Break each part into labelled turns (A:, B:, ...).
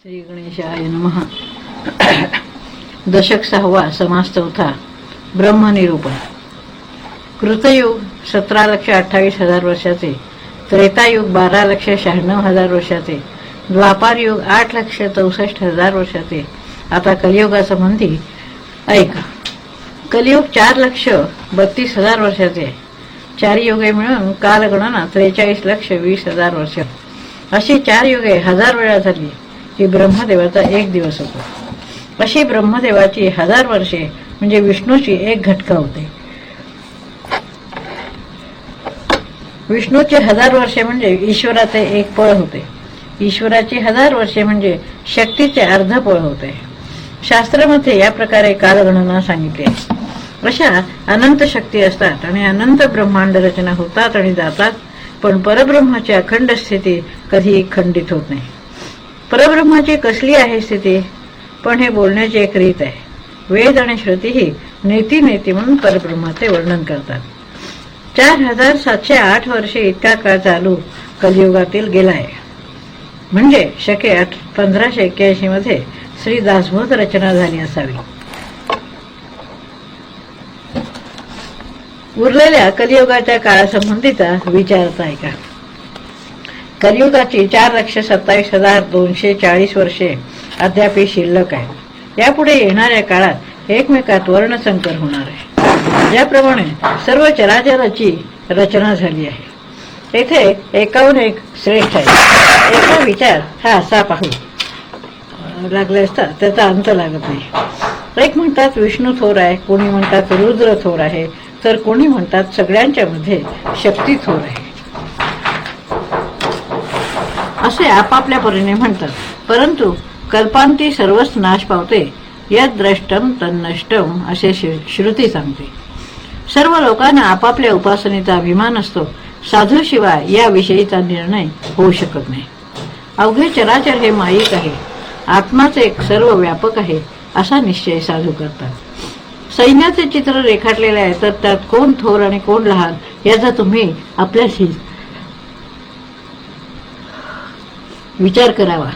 A: श्री गणेशाय नमः. दशक 6वा, समास 4. ब्रह्मनिरूपण. कृतयुग 17,28,000 वर्षाचे, त्रेतायुग 12,96,000 वर्षाचे, द्वापारयुग 8,64,000 वर्षाचे. आता कलियुगासंबंधी ऐका. कलियुग 4,32,000 वर्षाचे आहे. 4 युगे मिळून कालगणना 43,20,000 वर्ष. अशी 4 युगे 1000 वेळा झाली की ब्रह्मदेवाचा 1 दिवस होतो. अशी ब्रह्मदेवाची 1000 वर्षे म्हणजे विष्णूची 1 घटका होते. विष्णूची 1000 वर्षे म्हणजे ईश्वराचे 1 पळ होते. ईश्वराची 1000 वर्षे म्हणजे शक्तीचे अर्ध पळ होते. शास्त्रामध्ये या प्रकारे कालगणना सांगितली आहे. अशा अनंत शक्ती असतात आणि अनंत ब्रह्मांड रचना होतात आणि जातात, पण परब्रह्माची अखंड स्थिती कधी खंडित होत नाही. परब्रह्माची कसली आहे स्थिती? पण हे बोलण्याची एक रीत आहे. वेद आणि श्रुतीही नेती नेती म्हणून परब्रह्माचे वर्णन करतात. 4708 वर्षे इतका काळ चालू कलियुगातील गेलाय. म्हणजे शके 1581 मध्ये श्री दासबोध रचना झाली असावी. उरलेल्या कलियुगाच्या काळासंबंधीचा विचारता ऐका. कलियुगाची 4,27,240 वर्षे अद्याप शिल्लक आहे. यापुढे येणाऱ्या काळात एकमेकात वर्णसंकर होणार आहे. ज्याप्रमाणे सर्व चराचराची रचना झाली आहे, येथे एकाहून एक श्रेष्ठ आहे. एका विचार हा असा पाहू लागले असता त्याचा अंत लागत नाही. एक म्हणतात विष्णू थोर आहे, कोणी म्हणतात रुद्र थोर आहे, तर कोणी म्हणतात सगळ्यांच्या मध्ये शक्ती थोर आहे. असे आपापल्या परीने म्हणतात. परंतु कल्पांती सर्वच नाश पावते, यद द्रष्टम तन्नष्टम असे श्रुती सांगते. सर्व लोकांना आपापल्या उपासनेचा अभिमान असतो. साधूशिवाय याविषयीचा निर्णय होऊ शकत नाही. अवघे चराचर हे माईक आहे, आत्माच एक सर्व व्यापक आहे असा निश्चय साधू करतात. सैन्याचे चित्र रेखाटलेले आहे, तर त्यात कोण थोर आणि कोण लहान याचा तुम्ही आपल्याशी विचार करावा.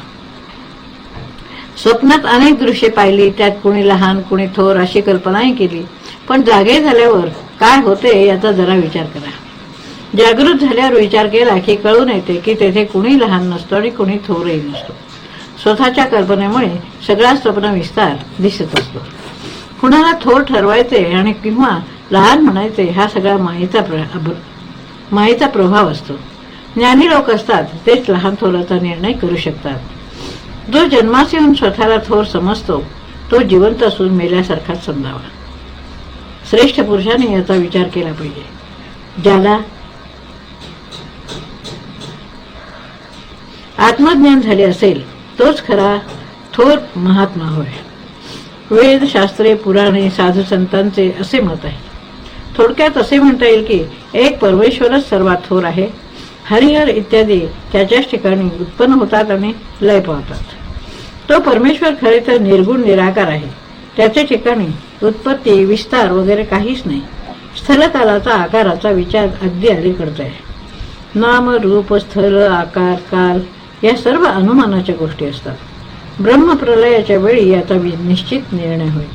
A: स्वप्नात अनेक दृश्ये पाहिली, त्यात कोणी लहान कोणी थोर अशी कल्पनाही केली, पण जागे झाल्यावर काय होते याचा जरा विचार करा. जागृत झाल्यावर विचार केला की कळून येते की तेथे कुणी लहान नसतो आणि कुणी थोरही नसतो. स्वतःच्या कल्पनेमुळे सगळा स्वप्न विस्तार दिसत असतो. कुणाला थोर ठरवायचे आणि किंवा लहान म्हणायचे हा सगळा मायेचा प्रभाव असतो. ज्ञानी लोक असतात तेच लहान थोराचा निर्णय करू शकतात. जो जन्मास येऊन स्वतःला थोर समजतो तो जिवंत असून मेल्यासारखाच समजावा. श्रेष्ठ पुरुषाने याचा विचार केला पाहिजे. ज्याला आत्मज्ञान झाले असेल तोच खरा थोर महात्मा होय. वेद, शास्त्रे, पुराणे, साधू संतांचे असे मत आहे. थोडक्यात असे म्हणता येईल की एक परमेश्वरच सर्वात थोर आहे. हरिहर इत्यादी त्याच्याच ठिकाणी उत्पन्न होतात आणि लय पावतात. तो परमेश्वर खरे तर निर्गुण निराकार आहे. त्याच्या ठिकाणी उत्पत्ती, विस्तार वगैरे काहीच नाही. स्थलकालाचा, आकाराचा विचार अगदी अलीकडचा आहे. नाम, रूप, स्थल, आकार, काल या सर्व अनुमानाच्या गोष्टी असतात. ब्रह्मप्रलयाच्या वेळी याचा निश्चित निर्णय होईल.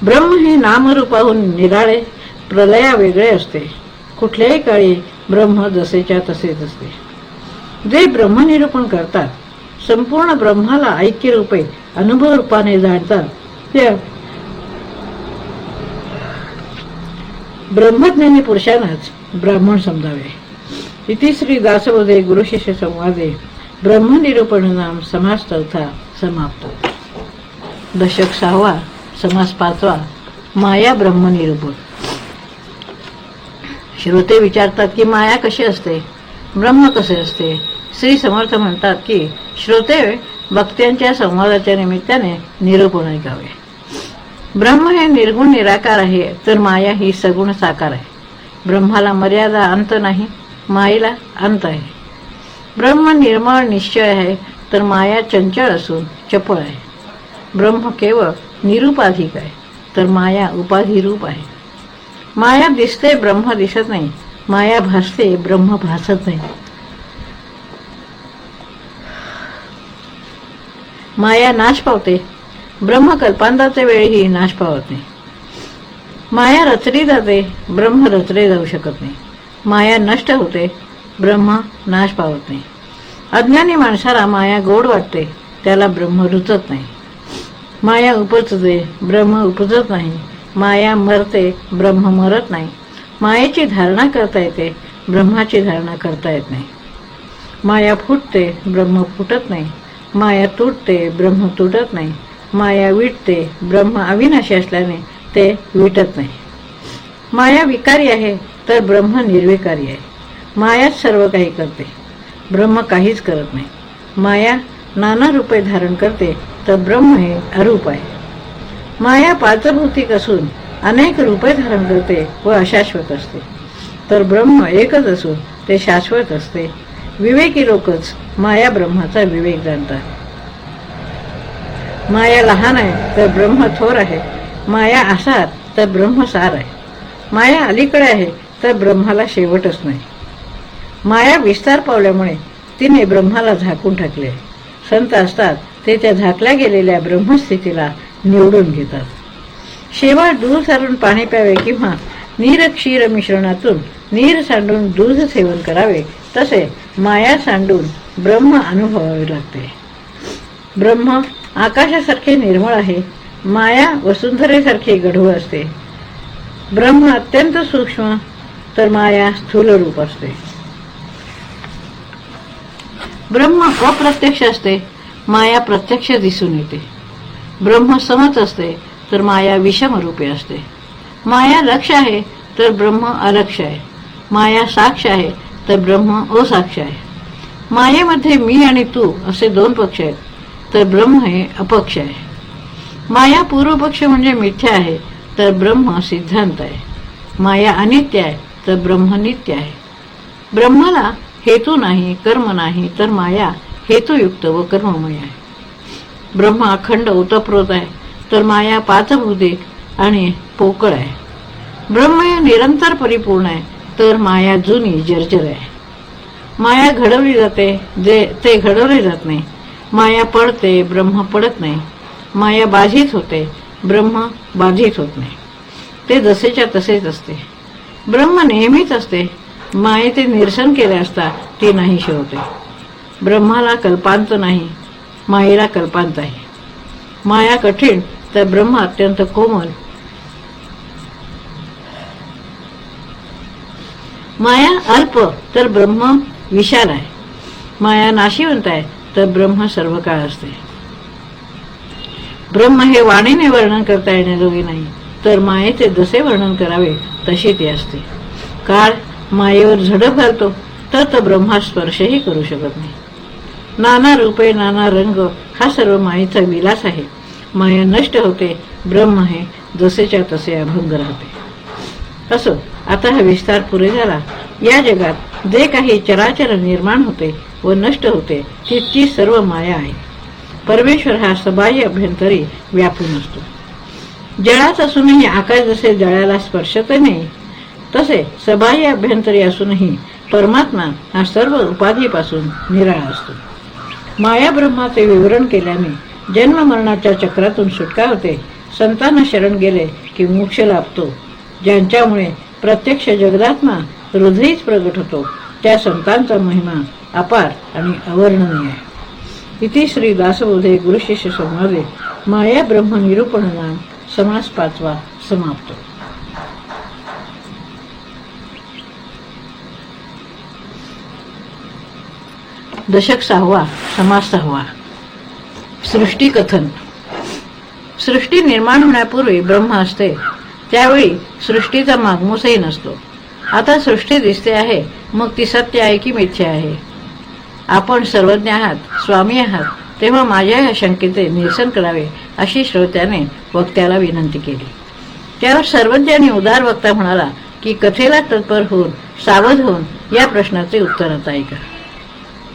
A: ब्रह्म हे नामरूपाहून निराळे, प्रलया वेगळे असते. कुठल्याही काळी ब्रह्म जसेच्या तसेच असते. जे ब्रह्मनिरूपण करतात, संपूर्ण ब्रह्माला ऐक्य रूपे अनुभव रूपाने जाणतात, त्या ब्रह्मज्ञानी पुरुषांनाच ब्राह्मण समजावे. इति श्री दासबोधे गुरुशिष्य संवादे ब्रह्मनिरूपण नाम समास 4 समाप्त. दशक 6वा, समास 5. माया ब्रह्मनिरूपण. श्रोते विचारतात की माया कशी असते, ब्रह्म कसे असते. श्री समर्थ म्हणतात की श्रोते भक्त्यांच्या संवादाच्या निमित्ताने निरूपण ऐकावे. ब्रह्म हे निर्गुण निराकार आहे, तर माया ही सगुण साकार आहे. ब्रह्माला मर्यादा अंत नाही, मायेला अंत आहे. ब्रह्म निर्मळ निश्चय आहे, तर माया चंचल असून चपळ आहे. ब्रह्म केवळ निरुपाधिक आहे, तर माया उपाधिरूप आहे. माया दिसते, ब्रह्म दिसत नाही. माया भासते, ब्रह्म भासत नाही. माया नाश पावते, ब्रह्म कल्पांताच्या वेळीही नाश पावत नाही. माया रचली जाते, ब्रह्म रचले जाऊ शकत नाही. माया नष्ट होते, ब्रह्म नाश पावत नाही. अज्ञानी माणसाला माया गोड वाटते, त्याला ब्रह्म रुचत नाही. माया उपजते, ब्रह्म उपजत नाही. माया मरते, ब्रह्म मरत नाही. मायेची धारणा करता येते, ब्रह्माची धारणा करता येत नाही. माया फुटते, ब्रह्म फुटत नाही. माया तुटते, ब्रह्म तुटत नाही. माया विटते, ब्रह्म अविनाशी असल्याने ते विटत नाही. माया विकारी आहे, तर ब्रह्म निर्विकारी आहे. मायाच सर्व काही करते, ब्रह्म काहीच करत नाही. माया नाना रूपे धारण करते, तर ब्रह्म हे अरूप आहे. माया पाचभौतिक असून अनेक रूपे धारण करते व अशाश्वत असते, तर ब्रह्म एकच असून ते शाश्वत असते. विवेकी लोकच माया ब्रह्माचा विवेक जाणतात. माया लहान आहे, तर ब्रह्म थोर आहे. माया आसार, तर ब्रह्म सार आहे. माया अलीकडे आहे, तर ब्रह्माला शेवटच नाही. माया विस्तार पावल्यामुळे तिने ब्रह्माला झाकून टाकले. संत असतात ते त्या झाकल्या गेलेल्या ब्रह्मस्थितीला निवडून घेतात. शेवट दूध सारून पाणी प्यावे किंवा नीर क्षीर मिश्रणातून नीर सांडून दूध सेवन करावे, तसे माया सांडून ब्रह्म अनुभवावे लागते. ब्रह्म आकाशासारखे निर्मळ आहे, माया वसुंधरेसारखे गढूळ असते. ब्रह्म अत्यंत सूक्ष्म, तर माया स्थूल रूप असते. ब्रह्म अप्रत्यक्ष असते, माया प्रत्यक्ष दिसून येते. ब्रह्म समच असते, तर माया विषम रूपे असते. माया लक्ष आहे, तर ब्रह्म अलक्ष आहे. माया साक्ष आहे, तर ब्रह्म असाक्ष आहे. मायेमध्ये मी आणि तू असे दोन पक्ष आहेत, तर ब्रह्म हे अपक्ष आहे. माया पूर्वपक्ष म्हणजे मिथ्या आहे, तर ब्रह्म सिद्धांत आहे. माया अनित्य आहे, तर ब्रह्म नित्य आहे. ब्रह्माला हेतू नाही, कर्म नाही, तर माया हेतुयुक्त व कर्ममय आहे. ब्रह्म अखंड ओतप्रोत आहे, तर माया पाचभूते आणि पोकळ आहे. ब्रह्म हे निरंतर परिपूर्ण आहे, तर माया जुनी जर्जर आहे. माया घडवली जाते, ते घडवले जात नाही. माया पडते, ब्रह्म पडत नाही. माया बाधित होते, ब्रह्म बाधित होत नाही. ते जसेच्या तसेच असते. ब्रह्म नेहमीच असते. मायेचे निरसन केले असता ती नाहीशी होते. ब्रह्माला कल्पांत नाही, मायेला कल्पांत आहे. माया कठीण, तर ब्रह्म अत्यंत कोमल. माया अल्प, तर ब्रह्म विशाल आहे. माया नाशिवंत आहे, तर ब्रह्म सर्व काळ असते. ब्रह्म हे वाणीने वर्णन करता येण्याजोगे नाही, तर मायेचे जसे वर्णन करावे तसे ते असते. काळ मायेवर झडप घालतो, तर ब्रह्मा स्पर्शही करू शकत नाही. नाना रूपे, नाना रंग हा सर्व मायेचा विलास आहे. माया नष्ट होते, ब्रह्म हे जसेच्या तसे अभंग राहते. असो, आता हा विस्तार पुरे झाला. या जगात जे काही चराचर निर्माण होते व नष्ट होते, ती सर्व माया आहे. परमेश्वर हा सबाह्य अभ्यंतरी व्यापून असतो. जळात असूनही आकाश जसे जळाला स्पर्शत नाही, तसे सबाह्य अभ्यंतरी असूनही परमात्मा हा सर्व उपाधीपासून निराळा असतो. माया ब्रह्माचे विवरण केल्याने जन्म मरणाच्या चक्रातून सुटका होते. संतांना शरण गेले की मोक्ष लाभतो. ज्यांच्यामुळे प्रत्यक्ष जगदात्मा हृदयीच प्रगट होतो, त्या संतांचा महिमा अपार आणि अवर्णनीय आहे. इति श्री दासबोधे गुरुशिष्य संवादे माया ब्रह्म निरूपण नाम समास 5वा समाप्त. दशक 6वा समास 6वा. सृष्टी कथन. सृष्टी निर्माण होण्यापूर्वी ब्रह्म असते, त्यावेळी सृष्टीचा मागमूसही नसतो. आता सृष्टी दिसते आहे, मग ती सत्य आहे की मिथ्या आहे? आपण सर्वज्ञ आहात, स्वामी आहात, तेव्हा माझ्या या शंकेचे निरसन करावे अशी श्रोत्याने वक्त्याला विनंती केली. त्यावर सर्वज्ञ आणि उदार वक्ता म्हणाला की कथेला तत्पर होऊन सावध होऊन या प्रश्नाचे उत्तर आता ऐका.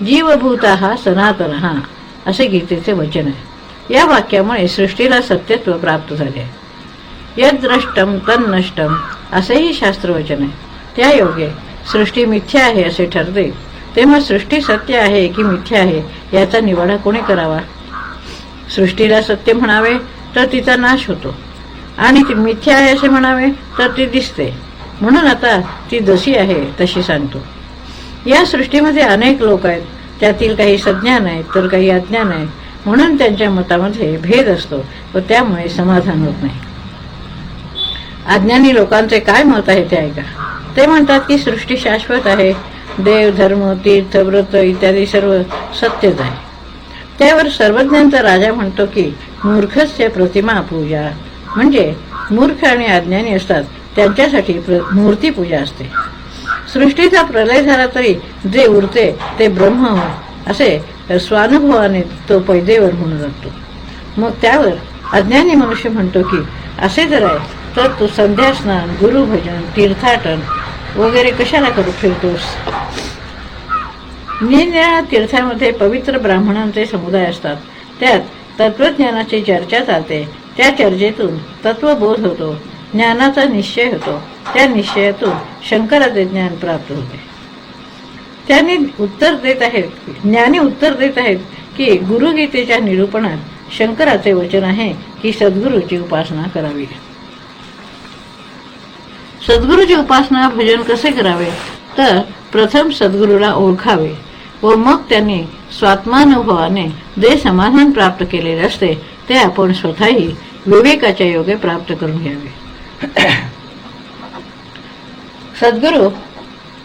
A: जीवभूता सनातन असे गीतेचे वचन आहे. या वाक्यामुळे सृष्टीला सत्यत्व प्राप्त झाले. यद्द्रष्टम तन्नष्टम असेही शास्त्रवचन आहे. त्या योगे सृष्टी मिथ्या आहे असे ठरते, तेव्हा सृष्टी सत्य आहे की मिथ्या आहे याचा निवाडा कोणी करावा? सृष्टीला सत्य म्हणावे तर तिचा नाश होतो आणि ती मिथ्या आहे असे म्हणावे तर ती दिसते. म्हणून आता ती जशी आहे तशी सांगतो. या सृष्टीमध्ये अनेक लोक आहेत. त्यातील काही सज्ञान आहेत तर काही अज्ञान आहेत. म्हणून त्यांच्या मतामध्ये भेद असतो व त्यामुळे समाधान होत नाही. अज्ञानी लोकांचे काय मत आहे ते ऐका. ते म्हणतात की सृष्टी शाश्वत आहे. देव, धर्म, तीर्थ, व्रत इत्यादी सर्व सत्यच आहे. त्यावर सर्वज्ञांचा राजा म्हणतो की मूर्खस्य प्रतिमा पूजा, म्हणजे मूर्ख आणि अज्ञानी असतात त्यांच्यासाठी मूर्तीपूजा असते. सृष्टीचा प्रलय झाला तरी जे उरते ते ब्रह्म होय असे स्वानुभवाने तो पैदेवर म्हणू लागतो. मग त्यावर अज्ञानी मनुष्य म्हणतो की असे जर आहे तर तू संध्या स्नान, गुरुभजन, तीर्थाटन वगैरे कशाला करू फिरतोस. निरनिराळ्या तीर्थामध्ये पवित्र ब्राह्मणांचे समुदाय असतात. त्यात तत्वज्ञानाची चर्चा चालते. त्या चर्चेतून तत्वबोध होतो, ज्ञानाचा निश्चय होतो. त्या निश्चयातून शंकराचे ज्ञान प्राप्त होते. ज्ञानी उत्तर देत आहेत की गुरुगीतेच्या निरूपणात शंकराचे वचन आहे की सद्गुरूची उपासना करावी. सद्गुरूची उपासना भजन कसे करावे तर प्रथम सद्गुरूला ओळखावे व मग त्यांनी स्वात्मानुभवाने जे समाधान प्राप्त केलेले असते ते आपण स्वतःही विवेकाच्या योगे प्राप्त करून घ्यावे. सद्गुरू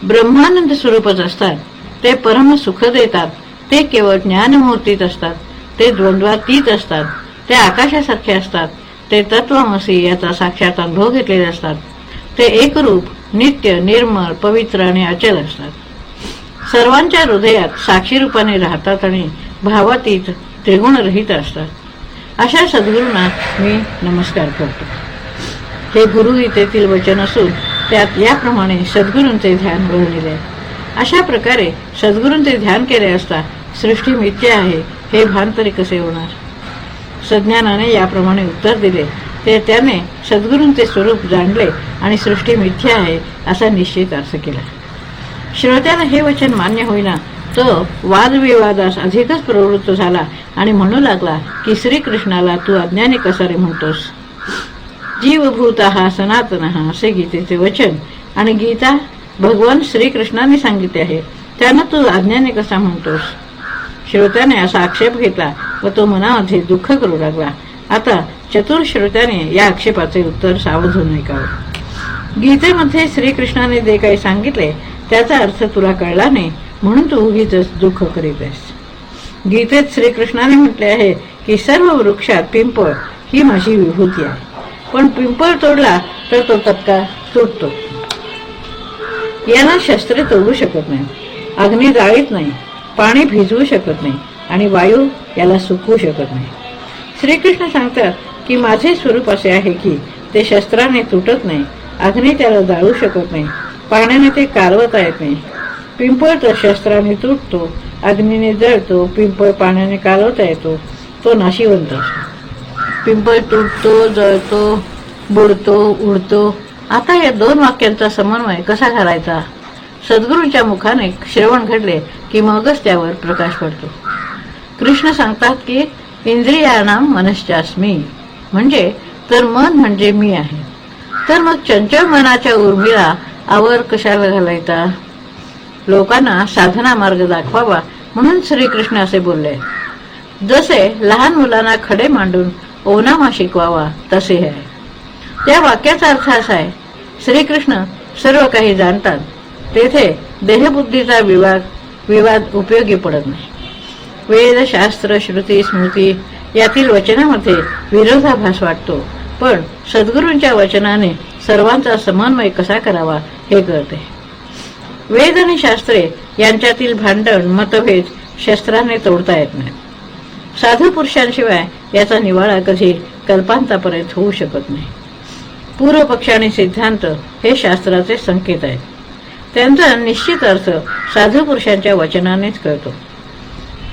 A: ब्रह्मानंद स्वरूपच असतात. ते परम सुख देतात. ते केवळ ज्ञानमूर्तीत असतात. ते द्वंद्वातीत असतात. ते आकाशासारखे असतात. ते तत्वमसी याचा साक्षात अनुभव घेतलेले असतात. ते एकरूप, नित्य, निर्मळ, पवित्र आणि अचल असतात. सर्वांच्या हृदयात साक्षी रूपाने राहतात आणि भावातीत त्रिगुणरहित असतात. अशा सद्गुरूंना मी नमस्कार करतो. हे गुरुगीतेतील वचन असून त्यात याप्रमाणे सद्गुरूंचे ध्यान वर्णिले. अशा प्रकारे सद्गुरूंचे ध्यान केले असता सृष्टी मिथ्या आहे हे भान तरी कसे होणार. सज्ञानाने याप्रमाणे उत्तर दिले ते त्याने सद्गुरूंचे स्वरूप जाणले आणि सृष्टी मिथ्या आहे असा निश्चित अर्थ केला. श्रोत्याला हे वचन मान्य होईना तो वादविवादास अधिकच प्रवृत्त झाला आणि म्हणू लागला की श्रीकृष्णाला तू अज्ञानी कसा रे म्हणतोस. जीवभूत हा सनातन हा असे गीतेचे वचन आणि गीता भगवान श्रीकृष्णाने सांगितले आहे. त्यांना तू अज्ञानी कसा म्हणतोस. श्रोत्याने असा आक्षेप घेतला व तो मनामध्ये दुःख करू लागला. आता चतुर श्रोत्याने या आक्षेपाचे उत्तर सावध होऊन ऐकावे. गीतेमध्ये श्रीकृष्णाने जे काही सांगितले त्याचा अर्थ तुला कळला नाही म्हणून तू उगीच दुःख करीत आहेस. गीतेत श्रीकृष्णाने म्हटले आहे की सर्व वृक्षात पिंपळ ही माझी विभूती आहे. पण पिंपळ तोडला तर तो तत्काळ तुटतो. याला शस्त्रे तोडू शकत नाही, अग्नी जाळीत नाही, पाणी भिजवू शकत नाही आणि वायू याला सुकवू शकत नाही. श्रीकृष्ण सांगतात की माझे स्वरूप असे आहे की ते शस्त्राने तुटत नाही, अग्नी त्याला जाळू शकत नाही, पाण्याने ते कालवता येत नाही. पिंपळ तर शस्त्राने तुटतो, अग्नीने जळतो, पिंपळ पाण्याने कालवता येतो, तो नाशिवंत असतो. पिंपळ तुटतो, जळतो, बुडतो, उडतो. आता या दोन वाक्यांचा समन्वय कसा करायचा. सद्गुरूंच्या मुखाने श्रवण घडले की मगच त्यावर प्रकाश पडतो. कृष्ण सांगतात की इंद्रियाणाम मनश्चास्मी, म्हणजे तर मन म्हणजे मी आहे. तर मग चंचल मनाच्या उर्मिला आवर कशाला घालायचा. लोकांना साधना मार्ग दाखवावा म्हणून श्रीकृष्ण असे बोलले. जसे लहान मुलांना खडे मांडून ओनामा शिकवावा तसे आहे. त्या वाक्याचा अर्थ असा आहे श्रीकृष्ण सर्व काही जाणतात. तेथे देहबुद्धीचा विवाद उपयोगी पडत नाही. वेद, शास्त्र, श्रुती, स्मृती यातील वचनामध्ये विरोधाभास वाटतो, पण सद्गुरूंच्या वचनाने सर्वांचा समन्वय कसा करावा हे कळते. वेद आणि शास्त्रे यांच्यातील भांडण, मतभेद शस्त्राने तोडता येत नाही. साधू पुरुषांशिवाय याचा निवाळा कधी कल्पांतापर्यंत होऊ शकत नाही. पूर्व पक्ष आणि सिद्धांत हे शास्त्राचे संकेत आहेत. त्यांचा निश्चित अर्थ साधू पुरुषांच्या वचनानेच कळतो.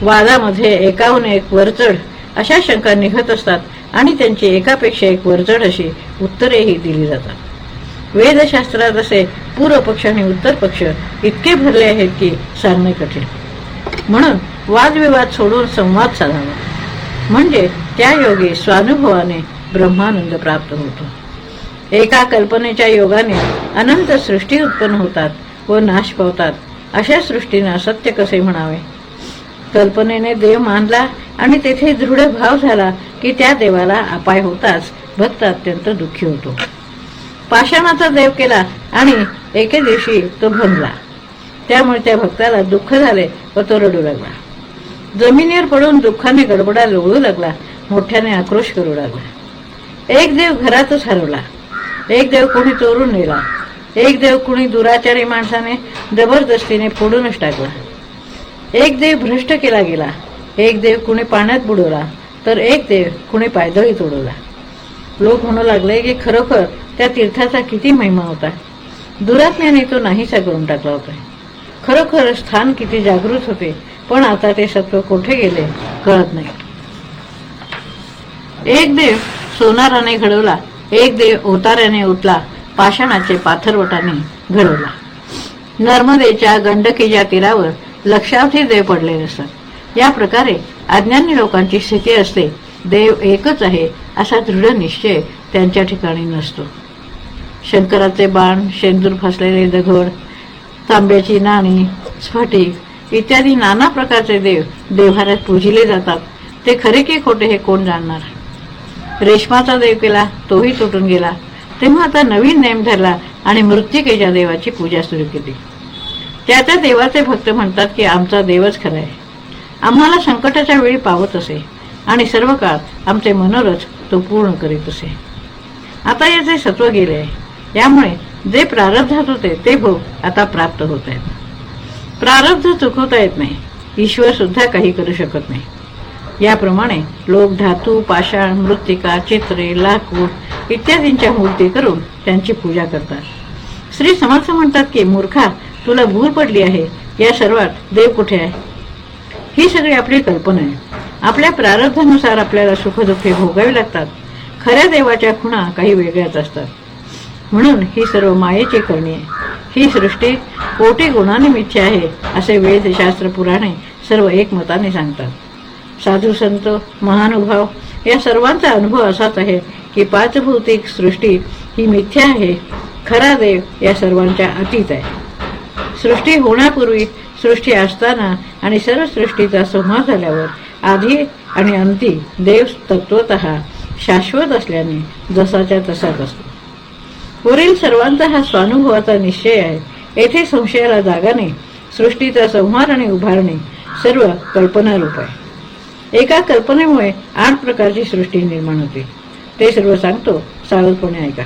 A: वादामध्ये एकाहून एक वरचढ अशा शंका निघत असतात आणि त्यांची एकापेक्षा एक वरचढ अशी उत्तरेही दिली जातात. वेदशास्त्रात असे पूर्व पक्ष आणि उत्तर पक्ष इतके भरले आहेत की सांगणे कठीण. म्हणून वादविवाद सोडून संवाद साधावा. म्हणजे त्या योगी स्वानुभवाने ब्रह्मानंद प्राप्त होतो. एका कल्पनेच्या योगाने अनंत सृष्टी उत्पन्न होतात व नाश पावतात. अशा सृष्टींना असत्य कसे म्हणावे? कल्पनेने देव मानला आणि तेथे दृढ भाव झाला की त्या देवाला अपाय होताच भक्त अत्यंत दुःखी होतो. पाषाणाचा देव केला आणि एके दिवशी तो भंगला. त्यामुळे त्या भक्ताला दुःख झाले व तो रडू लागला. जमिनीवर पडून दुःखाने गडबडा लोळू लागला, मोठ्याने आक्रोश करू लागला. एक देव घरातच हरवला, एक देव कोणी चोरून नेला, एक देव कुणी दुराचारी माणसाने जबरदस्तीने फोडूनच टाकला, एक देव भ्रष्ट केला गेला, एक देव कुणी पाण्यात बुडवला, तर एक देव कुणी पायदळी तोडवला. लोक म्हणू लागले की खरोखर त्या तीर्थाचा किती महिमा होता. दुरात्म्याने तो नाहीसा करून टाकला होता. खरोखर स्थान किती जागृत होते, पण आता ते सत्व कोठे गेले कळत नाही. एक देव सोनाराने घडवला, एक देव ओताऱ्याने ओतला, पाषाणाचे पाथरवटाने घडवला. नर्मदेच्या गंडकीच्या तीरावर लक्षावधी देव पडलेले असतात. या प्रकारे अज्ञानी लोकांची स्थिती असते. देव एकच आहे असा दृढ निश्चय त्यांच्या ठिकाणी नसतो. शंकराचे बाण, शेंदूर फसलेले दगड, तांब्याची नाणी, स्फटिक इत्यादी नाना प्रकारचे देव देव्हाऱ्यात पूजिले जातात. ते खरे की खोटे हे कोण जाणणार? रेशमाचा देव केला, तोही तुटून गेला. तेव्हा आता नवीन नेम धरला आणि मृत्तिकेच्या देवाची पूजा सुरू केली. त्या त्या देवाचे भक्त म्हणतात की आमचा देवच खरा आहे, आम्हाला संकटाच्या वेळी पावत असे आणि सर्व काळ आमचे मनोरथ तो पूर्ण करीत असे. आता याचे सत्व गेले आहे. यामुळे जे प्रारब्धात होते ते भोग आता प्राप्त होत आहेत. प्रारब्ध चुकवता येत नाही, ईश्वर सुद्धा काही करू शकत नाही. याप्रमाणे लोक धातू, पाषाण, मृत्तिका, चित्रे, लाकूड इत्यादींच्या मूर्ती करून त्यांची पूजा करतात. श्री समर्थ म्हणतात की मूर्खा, तुला भूल पडली आहे. या सर्वात देव कुठे आहे? ही सगळी आपली कल्पना आहे. आपल्या प्रारब्धानुसार आपल्याला सुखदुःखे भोगावी लागतात. खऱ्या देवाच्या खुणा काही वेगळ्याच असतात. म्हणून ही सर्व मायेची करणी आहे. ही सृष्टी कोटी गुणांनी मिथ्या आहे असे वेद, शास्त्र, पुराणे सर्व एकमताने सांगतात. साधू, संत, महानुभाव या सर्वांचा अनुभव असाच आहे की पाचभौतिक सृष्टी ही मिथ्या आहे. खरा देव या सर्वांच्या अतीत आहे. सृष्टी होण्यापूर्वी, सृष्टी असताना आणि सर्व सृष्टीचा संहार झाल्यावर आधी आणि अंती देव तत्वतः शाश्वत असल्याने जसाच्या तसाच असतो. वरील सर्वांचा हा स्वानुभवाचा निश्चय आहे. येथे संशयाला जागा नाही. सृष्टीचा संहार आणि उभारणे सर्व कल्पनारूप आहे. एका कल्पनेमुळे 8 प्रकारची सृष्टी निर्माण होते. ते सर्व सांगतो, सावधपणे ऐका.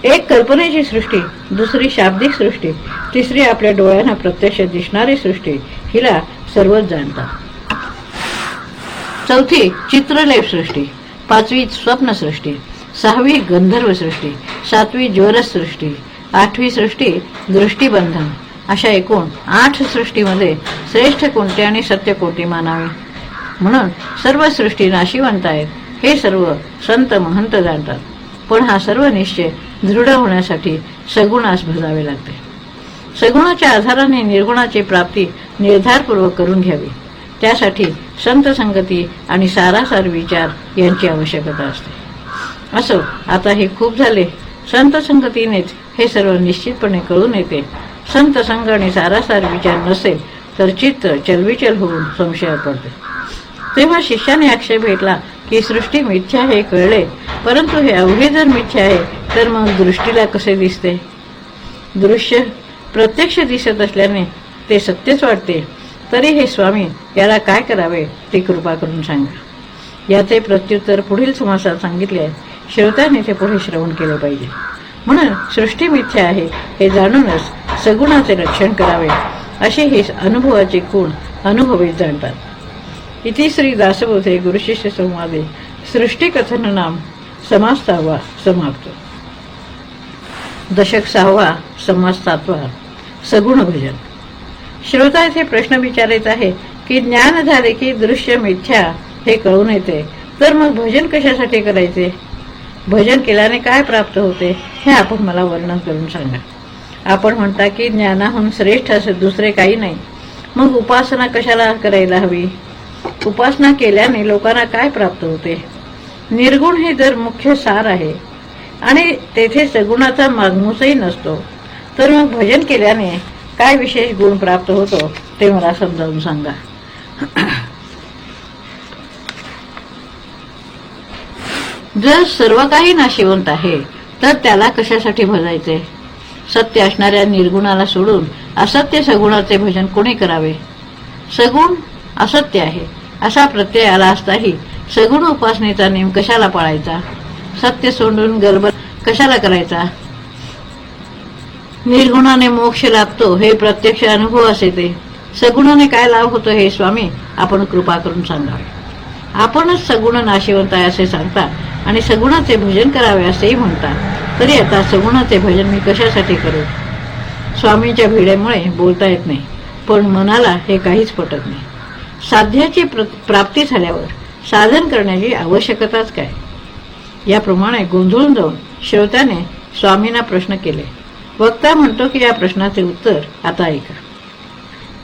A: एक कल्पनेची सृष्टी, दुसरी शाब्दिक सृष्टी, तिसरी आपल्या डोळ्यांना प्रत्यक्ष दिसणारी सृष्टी, हिला सर्वच जाणतात. चौथी चित्रलेप सृष्टी, पाचवी स्वप्नसृष्टी, सहावी गंधर्व सृष्टी, सातवी ज्वरस सृष्टी, आठवी सृष्टी दृष्टीबंधन. अशा एकूण 8 सृष्टीमध्ये श्रेष्ठ कोणते आणि सत्य कोणते मानावे? म्हणून सर्व सृष्टी नाशिवंत आहेत हे सर्व संत महंत जाणतात. पण हा सर्व निश्चय दृढ होण्यासाठी सगुणास भजावे लागते. सगुणाच्या आधाराने निर्गुणाची प्राप्ती निर्धारपूर्वक करून घ्यावी. त्यासाठी संत संगती आणि सारासार विचार यांची आवश्यकता असते. असो, आता हे खूप झाले. संत संगतीनेच हे सर्व निश्चितपणे कळून येते. संत संग आणि सारासार विचार नसेल तर चित्त चलविचल होऊन संशयात पडते. तेव्हा शिष्याने आक्षेप घेतला की सृष्टी मिथ्या हे कळले, परंतु हे अवघे जर मिथ्या आहे तर मग दृष्टीला कसे दिसते? दृश्य प्रत्यक्ष दिसत असल्याने ते सत्यच वाटते. तरी हे स्वामी, याला काय करावे ते कृपा करून सांगा. याचे प्रत्युत्तर पुढील समासात सांगितले आहे. श्रोत्याने ते पुढे श्रवण केले पाहिजे. म्हणून सृष्टी मिथ्या आहे हे जाणूनच सगुणाचे रक्षण करावे असे हे अनुभवाचे गुण अनुभवीत जाणतात. इति श्री दासबोधे गुरुशिष्य संवादे सृष्टिकथन नाम समास 6वा समाप्त. दशक 6वा समास 7वा सगुण भजन. श्रोता येथे प्रश्न विचारायचा आहे की ज्ञान झाले की दृश्य मिथ्या हे कळून येते, तर मग भजन कशासाठी करायचे? भजन केल्याने काय प्राप्त होते हे आपण मला वर्णन करून सांगा. आपण म्हणता की ज्ञानाहून श्रेष्ठ असे दुसरे काही नाही, मग उपासना कशाला करायला हवी? उपासना केल्याने लोकांना काय प्राप्त होते? निर्गुण हे जर मुख्य सार आहे आणि तेथे सगुणाचा मागमूसही नसतो, तर मग भजन केल्याने काय विशेष गुण प्राप्त होतो ते मला समजावून सांगा. जर सर्व काही नाशिवंत आहे तर त्याला कशासाठी भजायचे? सत्य असणाऱ्या निर्गुणाला सोडून असत्य सगुणाचे भजन कोणी करावे? सगुण असत्य आहे असा प्रत्यय आला असताही सगुण उपासनेचा नेम कशाला पाळायचा? सत्य सोडून गर्भ कशाला करायचा? निर्गुणाने मोक्ष लाभतो हे प्रत्यक्ष अनुभव असे ते. सगुणाने काय लाभ होतो हे स्वामी आपण कृपा करून सांगावे. आपणच सगुण नाशिवंत आहे असे सांगता आणि सगुणाचे भजन करावे असेही म्हणता, तरी आता सगुणाचे भजन मी कशासाठी करू? स्वामींच्या भिडेमुळे बोलता येत नाही, पण मनाला हे काहीच पटत नाही. साध्याची प्राप्ती झाल्यावर साधन करण्याची आवश्यकताच काय? याप्रमाणे गोंधळून जाऊन श्रोत्याने स्वामींना प्रश्न केले. वक्ता म्हणतो की या प्रश्नाचे उत्तर आता ऐका.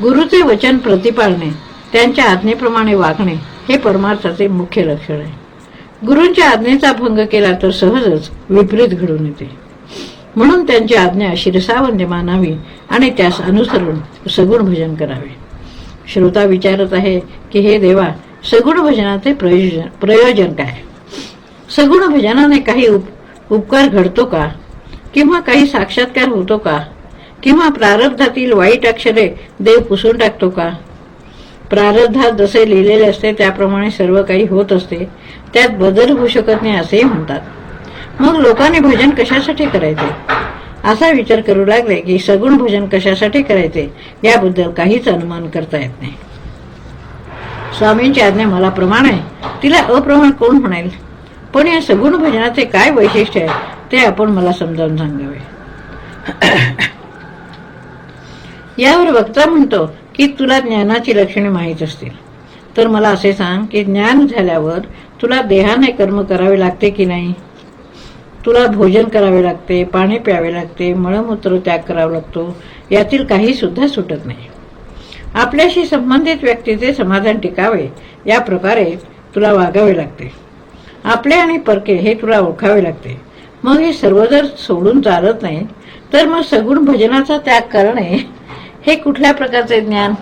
A: गुरुचे वचन प्रतिपाळणे, त्यांच्या आज्ञेप्रमाणे वागणे हे परमार्थाचे मुख्य लक्षण आहे. गुरूंच्या आज्ञेचा भंग केला तर सहजच विपरीत घडून येते. म्हणून त्यांची आज्ञा शिरसावंद्य मानावी आणि त्यास अनुसरून सगुण भजन करावे. श्रोता विचारत आहे की हे देवा, सगुण भजनाचे प्रयोजन काय? सगुण भजनाने काही उपकार घडतो का? किंवा काही साक्षात्कार होतो का? किंवा प्रारब्धातील वाईट अक्षरे देव पुसून टाकतो का? प्रारब्धात जसे लिहिलेले असते त्याप्रमाणे सर्व काही होत असते, त्यात बदल होऊ शकत नाही असेही म्हणतात. मग लोकांनी भजन कशासाठी करायचे? असा विचार करू लागले की सगुण भजन कशासाठी करायचे याबद्दल काहीच अनुमान करता येत नाही. स्वामींची आज्ञा मला प्रमाण आहे, तिला अप्रमाण कोण म्हणेल? पण या सगुण भजनाचे काय वैशिष्ट्य आहे ते आपण मला समजावून सांगावे. यावर वक्ता म्हणतो की तुला ज्ञानाची लक्षणे माहीत असतील तर मला असे सांग की ज्ञान झाल्यावर तुला देहाने कर्म करावे लागते की नाही? तुला भोजन करावे लागते, पाणी प्यावे लागते, मळमूत्र त्याग करावा लागतो, यातील काही सुद्धा सुटत नाही. आपल्याशी संबंधित व्यक्तीचे समाधान टिकावे या प्रकारे तुला वागावे लागते. आपले आणि परके हे तुला ओळखावे लागते. मग हे सर्व जर सोडून चालत नाही तर मग सगुण भजनाचा त्याग करणे हे कुठल्या प्रकारचे ज्ञान?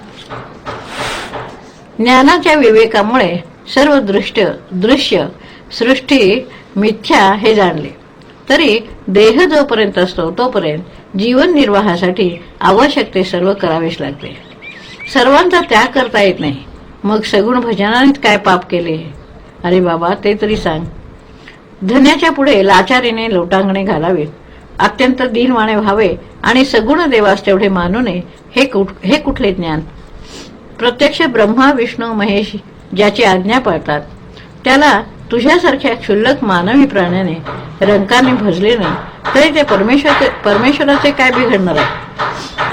A: ज्ञानाच्या विवेकामुळे सर्व दृश्य सृष्टी मिथ्या हे जाणले, तरी देह जोपर्यंत असतो तोपर्यंत जीवन निर्वाहासाठी आवश्यक ते सर्व करावेच लागते. सर्वांचा त्याग करता येत नाही, मग सगुण भजनानेच काय पाप केले? अरे बाबा, ते तरी सांग. धन्याच्या पुढे लाचारीने लोटांगणे घालावे, अत्यंत दीनवाणे व्हावे आणि सगुण देवास तेवढे मानू नये हे कुठले ज्ञान? प्रत्यक्ष ब्रह्मा विष्णू महेश ज्याची आज्ञा पाळतात त्याला तुझ्यासारख्या क्षुल्लक मानवी प्राण्याने रंकाने भजले नाही तरी ते परमेश्वराचे काय बिघडणार आहे?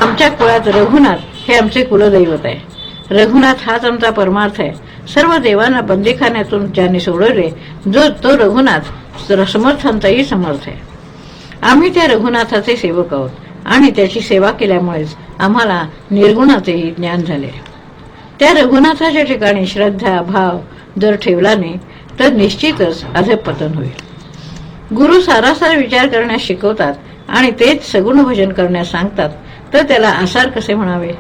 A: आमच्या कुळात रघुनाथ हे आमचे कुलदैवत आहे. रघुनाथ हाच आमचा परमार्थ आहे. सर्व देवांना बंदीखान्यातून ज्याने सोडवले तो रघुनाथ समर्थांचाही समर्थ आहे. आम्ही त्या रघुनाथाचे सेवक आहोत आणि त्याची सेवा केल्यामुळेच आम्हाला निर्गुणाचेही ज्ञान झाले. त्या रघुनाथाच्या ठिकाणी श्रद्धा भाव जर ठेवला नाही तर निश्चितच अधःपतन होईल. गुरु सारासार विचार करण्यास शिकवतात आणि तेच सगुण भजन करण्यास सांगतात तर त्याला आसार कसे म्हणावे?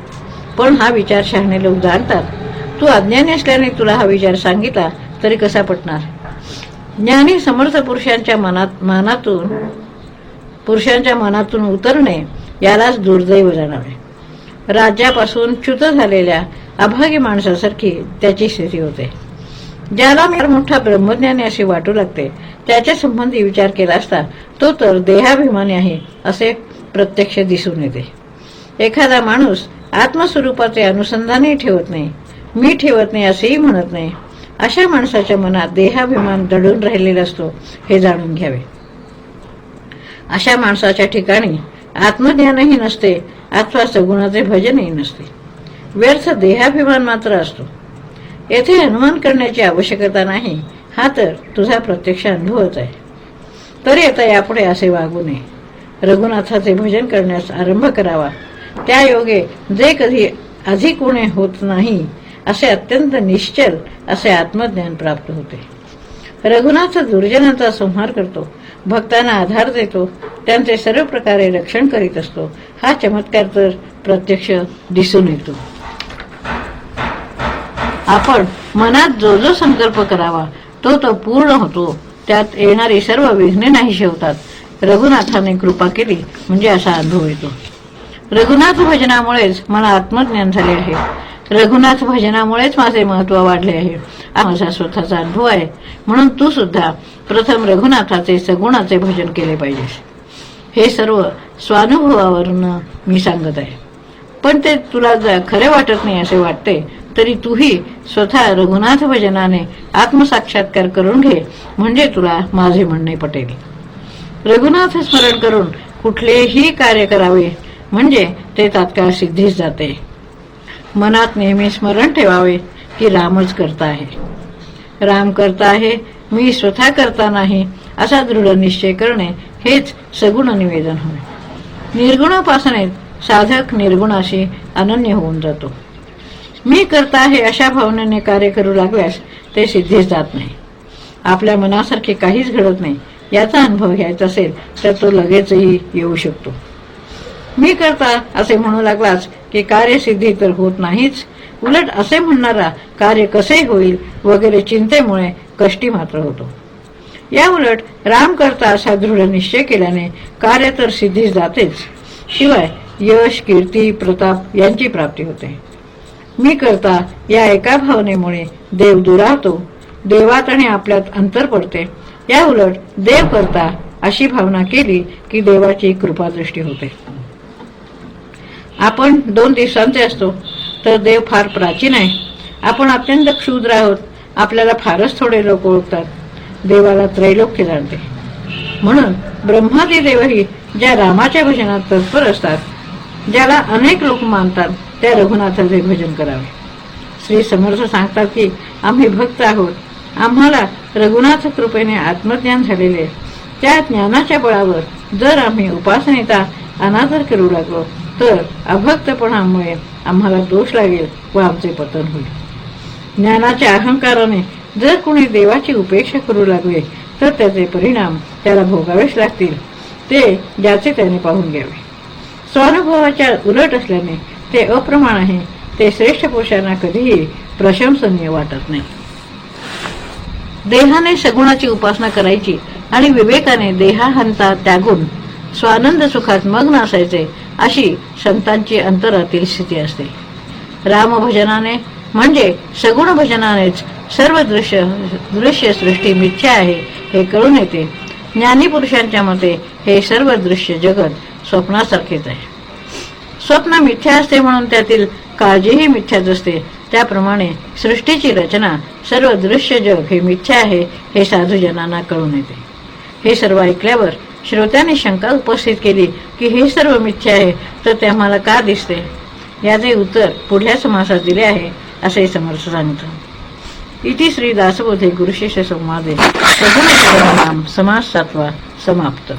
A: पण हा विचार शहाणे लोक जाणतात. तू अज्ञानी असल्याने तुला हा विचार सांगितला तरी कसा पटणार? ज्ञानी समर्थ पुरुषांच्या मनातून उतरणे यालाच दुर्दैव जाणावे. राज्यापासून च्युत झालेल्या अभागी माणसासारखी त्याची स्थिती होते. ज्याला मोठा ब्रह्मज्ञानी असे वाटू लागते त्याच्या संबंधी विचार केला असता तो तर देहाभिमानी आहे असे प्रत्यक्ष दिसून येते. एखादा माणूस आत्मस्वरूपाचे अनुसंधानही ठेवत नाही, मी ठेवत नाही असेही म्हणत नाही, अशा माणसाच्या मनात देहाभिमान दडून राहिलेला असतो हे जाणून घ्यावे. अशा माणसाच्या ठिकाणी आत्मज्ञानही नसते अथवा सगुणाचे भजनही नसते. व्यर्थ देहाभिमान मात्र असतो. येथे अनुमान करण्याची आवश्यकता नाही, हा तर तुझा प्रत्यक्ष अनुभवच आहे. तरी आता यापुढे असे वागू नये. रघुनाथाचे भजन करण्यास आरंभ करावा. त्या योगे जे कधी अधिक उणे होत नाही असे अत्यंत निश्चल असे आत्मज्ञान प्राप्त होते. रघुनाथ दुर्जनांचा संहार करतो, भक्तांना आधार देतो, त्यांचे सर्व प्रकारे रक्षण करीत असतो. हा चमत्कार तर प्रत्यक्ष दिसून येतो. आपण मनात जो जो संकल्प करावा तो तो पूर्ण होतो. त्यात येणारी सर्व विघ्ने नाहीशी होतात. रघुनाथाने कृपा केली म्हणजे असा अनुभव येतो. रघुनाथ भजनामुळेच मला आत्मज्ञान झाले आहे. रघुनाथ भजनामुळेच माझे महत्व वाढले आहे. माझा स्वतःचा अनुभव आहे. म्हणून तू सुद्धा प्रथम रघुनाथाचे सगुणाचे भजन केले पाहिजेस. हे सर्व स्वानुभवावरून मी सांगत आहे. पण ते तुला खरे वाटत नाही असे वाटते तरी तूही स्वतः रघुनाथ भजनाने आत्मसाक्षात्कार करून घे, म्हणजे तुला माझे म्हणणे पटेल. रघुनाथ स्मरण करून कुठलेही कार्य करावे म्हणजे ते तात्काळ सिद्धीस जाते. मनात नेहमी स्मरण ठेवावे की रामच करता आहे. राम करता आहे, मी स्वतः करता नाही असा दृढ निश्चय करणे हेच सगुण निवेदन होय. निर्गुणोपासनेत साधक निर्गुणाशी अनन्य होऊन जातो. मी करता आहे अशा भावनेने कार्य करू लागल्यास ते सिद्धीस जात नाही. आपल्या मनासारखे काहीच घडत नाही याचा अनुभव घ्यायचा असेल तर तो लगेचही येऊ शकतो. मी करता असे म्हणू लागलाच की कार्यसिद्धी तर होत नाहीच, उलट असे म्हणणारा कार्य कसे होईल वगैरे चिंतेमुळे कष्टी मात्र होतो. या उलट राम करता असा दृढ निश्चय केल्याने कार्य तर सिद्धीस जातेच, शिवाय यश, कीर्ती, प्रताप यांची प्राप्ती होते. मी करता या एका भावनेमुळे देव दुरावतो, देवात आणि आपल्यात अंतर पडते. या उलट देव करता अशी भावना केली की देवाची कृपादृष्टी होते. आपण 2 दिवसांचे असतो तर देव फार प्राचीन आहे. आपण अत्यंत क्षुद्र आहोत. आपल्याला फारच थोडे लोक ओळखतात. देवाला त्रैलोक्य जाणते. म्हणून ब्रह्मादी देवही ज्या रामाच्या भजनात तत्पर असतात, ज्याला अनेक लोक मानतात, त्या रघुनाथाचे भजन करावे. श्री समर्थ सांगतात की आम्ही भक्त आहोत. आम्हाला रघुनाथ कृपेने आत्मज्ञान झालेले. त्या ज्ञानाच्या बळावर जर आम्ही उपासनेचा अनादर करू लागलो तर अभक्तपणामुळे आम्हाला दोष लागेल व आमचे पतन होईल. ज्ञानाच्या अहंकाराने जर कोणी देवाची उपेक्षा करू लागले तर त्याचे परिणाम त्याला भोगावेच लागतील. ते ज्याचे त्याने पाहून घ्यावे. स्वानुभवाच्या उलट असल्याने ते अप्रमाण आहे. ते श्रेष्ठ पुरुषांना कधीही प्रशंसनीय वाटत नाही. देहाने सगुणाची उपासना करायची आणि विवेकाने देहाहंता त्यागून स्वानंद सुखात मग्न असायचे अशी संतांची अंतरातील स्थिती असते. रामभजनाने म्हणजे सगुण भजनानेच सर्व दृश्य सृष्टी मिथ्या आहे हे कळून येते. ज्ञानी पुरुषांच्या मते हे सर्व दृश्य जगत स्वप्नासारखेच आहे. स्वप्न मिथ्या असते म्हणून त्यातील काळजीही मिथ्याच असते. त्याप्रमाणे सृष्टीची रचना, सर्व दृश्य जग हे मिथ्या आहे हे साधूजनांना कळून येते. हे सर्व ऐकल्यावर श्रोत्याने शंका उपस्थित केली की हे सर्व मिथ्या आहे तर ते आम्हाला का दिसते? याचे उत्तर पुढल्या समासात दिले आहे असे समर्थ सांगतात. इति श्री दासबोधे गुरुशिष्य संवादे सगुण समास 7 समाप्त.